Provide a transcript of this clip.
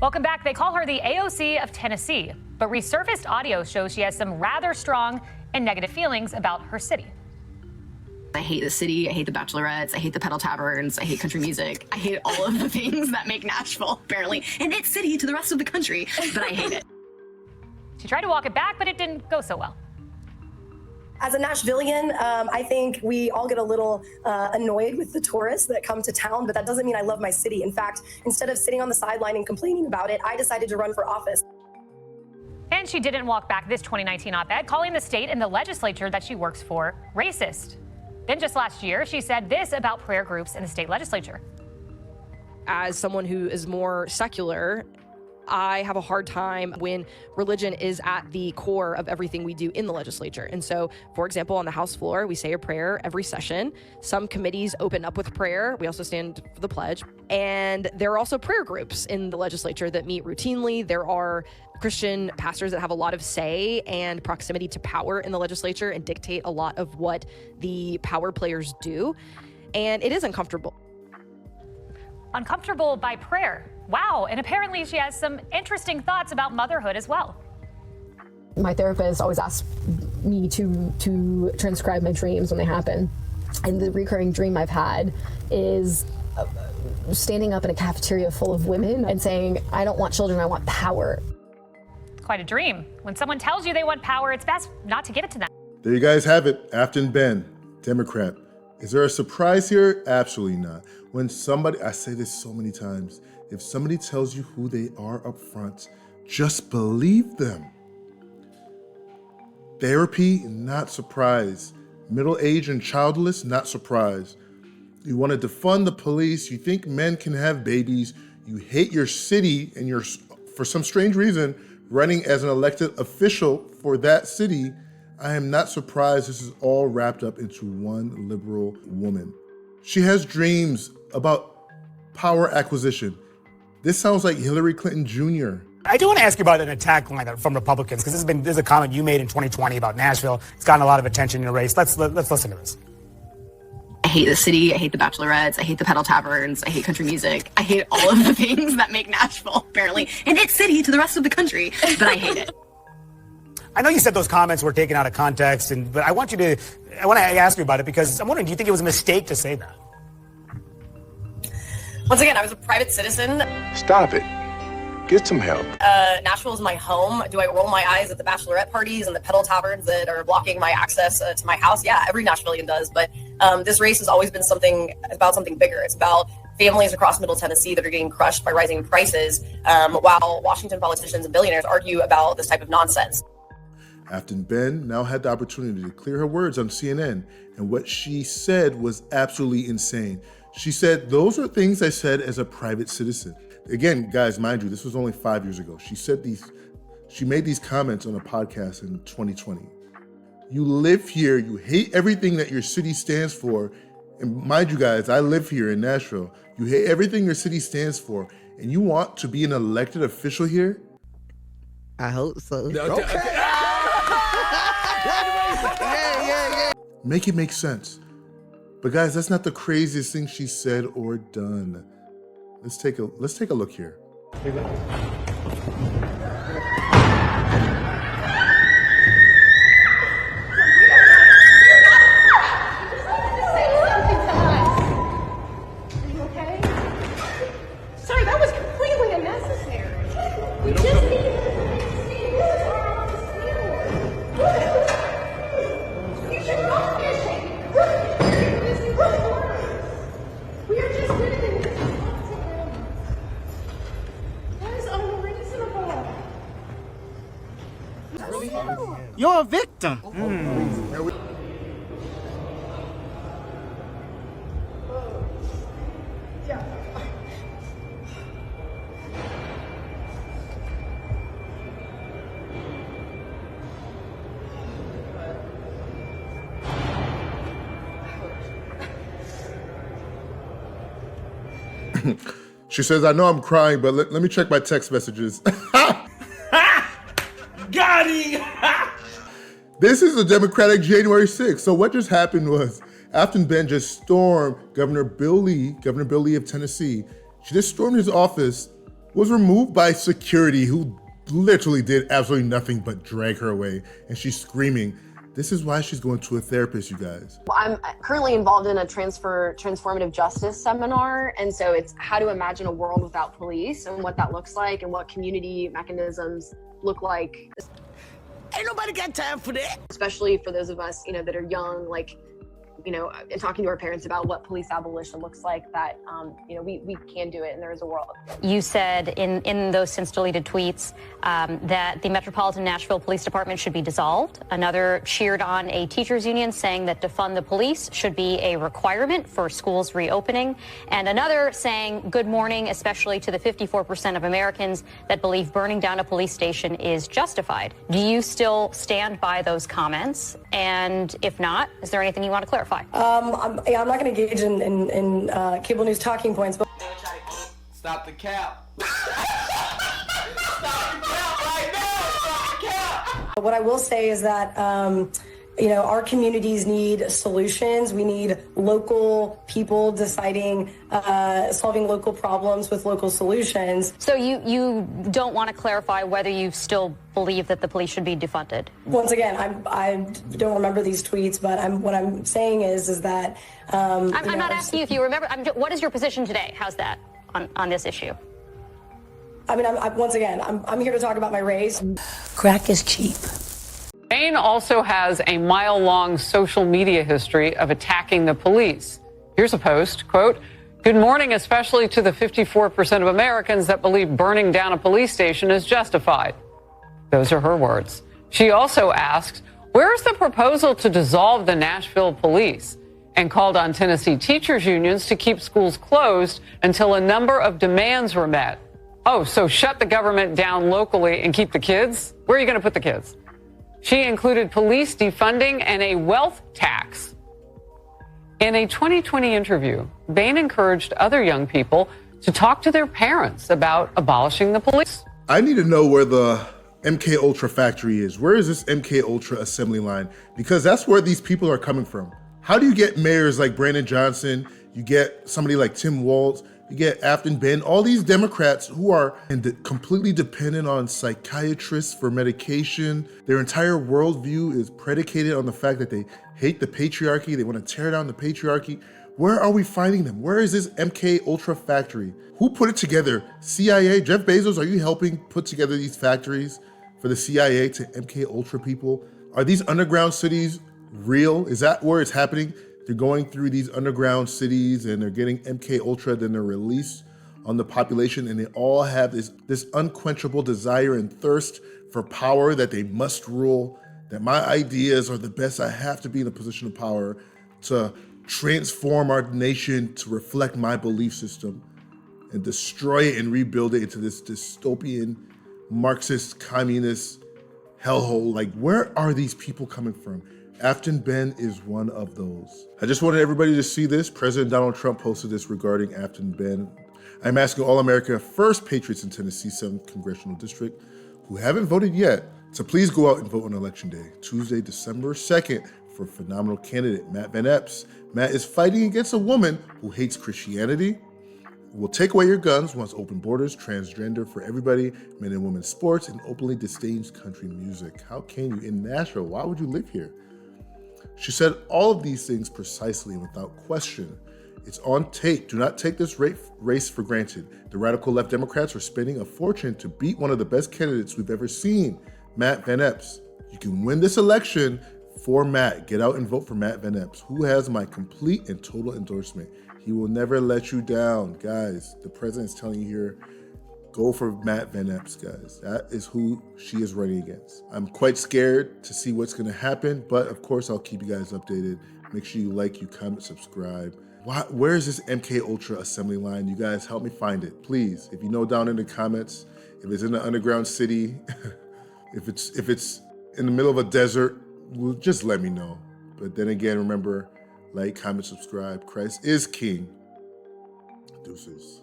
Welcome back. They call her the AOC of Tennessee, but resurfaced audio shows she has some rather strong and negative feelings about her city. I hate the city, I hate the bachelorettes, I hate the pedal taverns, I hate country music, I hate all of the things that make Nashville, apparently, an it city to the rest of the country, but I hate it. She tried to walk it back, but it didn't go so well. As a Nashvilleian, I think we all get a little annoyed with the tourists that come to town, but that doesn't mean I love my city. In fact, instead of sitting on the sideline and complaining about it, I decided to run for office. And she didn't walk back this 2019 op-ed, calling the state and the legislature that she works for racist. Then just last year, she said this about prayer groups in the state legislature. As someone who is more secular, I have a hard time when religion is at the core of everything we do in the legislature. And so, for example, on the House floor, we say a prayer every session. Some committees open up with prayer. We also stand for the pledge. And there are also prayer groups in the legislature that meet routinely. There are Christian pastors that have a lot of say and proximity to power in the legislature and dictate a lot of what the power players do. And it is uncomfortable. Uncomfortable by prayer. Wow. And apparently she has some interesting thoughts about motherhood as well. My therapist always asks me to transcribe my dreams when they happen. And the recurring dream I've had is standing up in a cafeteria full of women and saying, I don't want children, I want power. It's quite a dream. When someone tells you they want power, it's best not to give it to them. There you guys have it. Aftyn Behn, Democrat. Is there a surprise here? Absolutely not. When somebody, I say this so many times, if somebody tells you who they are up front, just believe them. Therapy, not surprised. Middle-aged and childless, not surprised. You want to defund the police, you think men can have babies, you hate your city, and you're, for some strange reason, running as an elected official for that city. I am not surprised this is all wrapped up into one liberal woman. She has dreams about power acquisition. This sounds like Hillary Clinton Jr. I do want to ask you about an attack line from Republicans, because this is a comment you made in 2020 about Nashville. It's gotten a lot of attention in the race. Let's listen to this. I hate the city, I hate the bachelorettes, I hate the pedal taverns, I hate country music, I hate all of the things that make Nashville, apparently, an it city to the rest of the country, but I hate it. I know you said those comments were taken out of context, but I want to ask you about it, because I'm wondering, do you think it was a mistake to say that? Once again, I was a private citizen. Stop it. Get some help. Nashville is my home. Do I roll my eyes at the bachelorette parties and the pedal taverns that are blocking my access to my house? Yeah, every Nashvilleian does. But this race has always been about something bigger. It's about families across Middle Tennessee that are getting crushed by rising prices, while Washington politicians and billionaires argue about this type of nonsense. Aftyn Behn now had the opportunity to clear her words on CNN, and what she said was absolutely insane. She said, those are things I said as a private citizen. Again, guys, mind you, this was only 5 years ago. She made these comments on a podcast in 2020. You live here, you hate everything that your city stands for. And mind you guys, I live here in Nashville. You hate everything your city stands for, and you want to be an elected official here? I hope so. Okay. Make it make sense. But guys, that's not the craziest thing she said or done. Let's take a look here. Sorry, that was completely unnecessary. We just needed to see this on the field. You should not fishing. We are just living this. That is unreasonable. You're a victim. She says, I know I'm crying, but let me check my text messages. Got him! This is a Democratic January 6th. So what just happened was Aftyn Behn just stormed Governor Bill Lee of Tennessee. She just stormed his office was removed by security who literally did absolutely nothing but drag her away. And she's screaming. This is why she's going to a therapist, you guys. I'm currently involved in a transformative justice seminar, and so it's how to imagine a world without police and what that looks like and what community mechanisms look like. Ain't nobody got time for that. Especially for those of us, that are young, and talking to our parents about what police abolition looks like, that, we can do it and there is a world. You said in those since deleted tweets that the Metropolitan Nashville Police Department should be dissolved. Another cheered on a teachers union saying that defund the police should be a requirement for schools reopening. And another saying good morning, especially to the 54% of Americans that believe burning down a police station is justified. Do you still stand by those comments? And if not, is there anything you want to clarify? I'm not going to engage in cable news talking points, but Stop the cap. Stop the cap right now. Stop the cap. what I will say is that our communities need solutions. We need local people deciding, solving local problems with local solutions. So you don't want to clarify whether you still believe that the police should be defunded? Once again, I don't remember these tweets, but what I'm saying is that I'm not asking you if you remember. What is your position today? How's that on this issue? I mean, once again, I'm here to talk about my race. Crack is cheap. Behn also has a mile-long social media history of attacking the police. Here's a post, quote, "Good morning, especially to the 54% of Americans that believe burning down a police station is justified." Those are her words. She also asked, "Where's the proposal to dissolve the Nashville police?" and called on Tennessee teachers unions to keep schools closed until a number of demands were met. Oh, so shut the government down locally and keep the kids? Where are you going to put the kids? She included police defunding and a wealth tax. In a 2020 interview, Behn encouraged other young people to talk to their parents about abolishing the police. I need to know where the MK Ultra factory is. Where is this MK Ultra assembly line? Because that's where these people are coming from. How do you get mayors like Brandon Johnson? You get somebody like Tim Walz. You get Aftyn Behn, all these Democrats who are completely dependent on psychiatrists for medication. Their entire worldview is predicated on the fact that they hate the patriarchy. They want to tear down the patriarchy. Where are we finding them? Where is this MK Ultra factory? Who put it together? CIA? Jeff Bezos, are you helping put together these factories for the CIA to MK Ultra people? Are these underground cities real? Is that where it's happening? They're going through these underground cities and they're getting MK Ultra, then they're released on the population, and they all have this unquenchable desire and thirst for power that they must rule, that my ideas are the best. I have to be in a position of power to transform our nation to reflect my belief system and destroy it and rebuild it into this dystopian, Marxist, communist hellhole. Like, where are these people coming from? Aftyn Behn is one of those. I just wanted everybody to see this. President Donald Trump posted this regarding Aftyn Behn. I'm asking all America First Patriots in Tennessee 7th Congressional District who haven't voted yet to please go out and vote on Election Day, Tuesday, December 2nd, for phenomenal candidate Matt Van Epps. Matt is fighting against a woman who hates Christianity, will take away your guns, wants open borders, transgender for everybody, men and women's sports, and openly disdains country music. How can you in Nashville? Why would you live here? She said all of these things precisely and without question. It's on tape. Do not take this race for granted. The radical left Democrats are spending a fortune to beat one of the best candidates we've ever seen, Matt Van Epps. You can win this election for Matt. Get out and vote for Matt Van Epps, who has my complete and total endorsement. He will never let you down. Guys, the president's telling you here, go for Matt Van Epps, guys. That is who she is running against. I'm quite scared to see what's gonna happen, but of course I'll keep you guys updated. Make sure you like, you comment, subscribe. Where is this MK Ultra assembly line? You guys help me find it, please. If you know, down in the comments, if it's in an underground city, if it's in the middle of a desert, just let me know. But then again, remember, like, comment, subscribe. Christ is King. Deuces.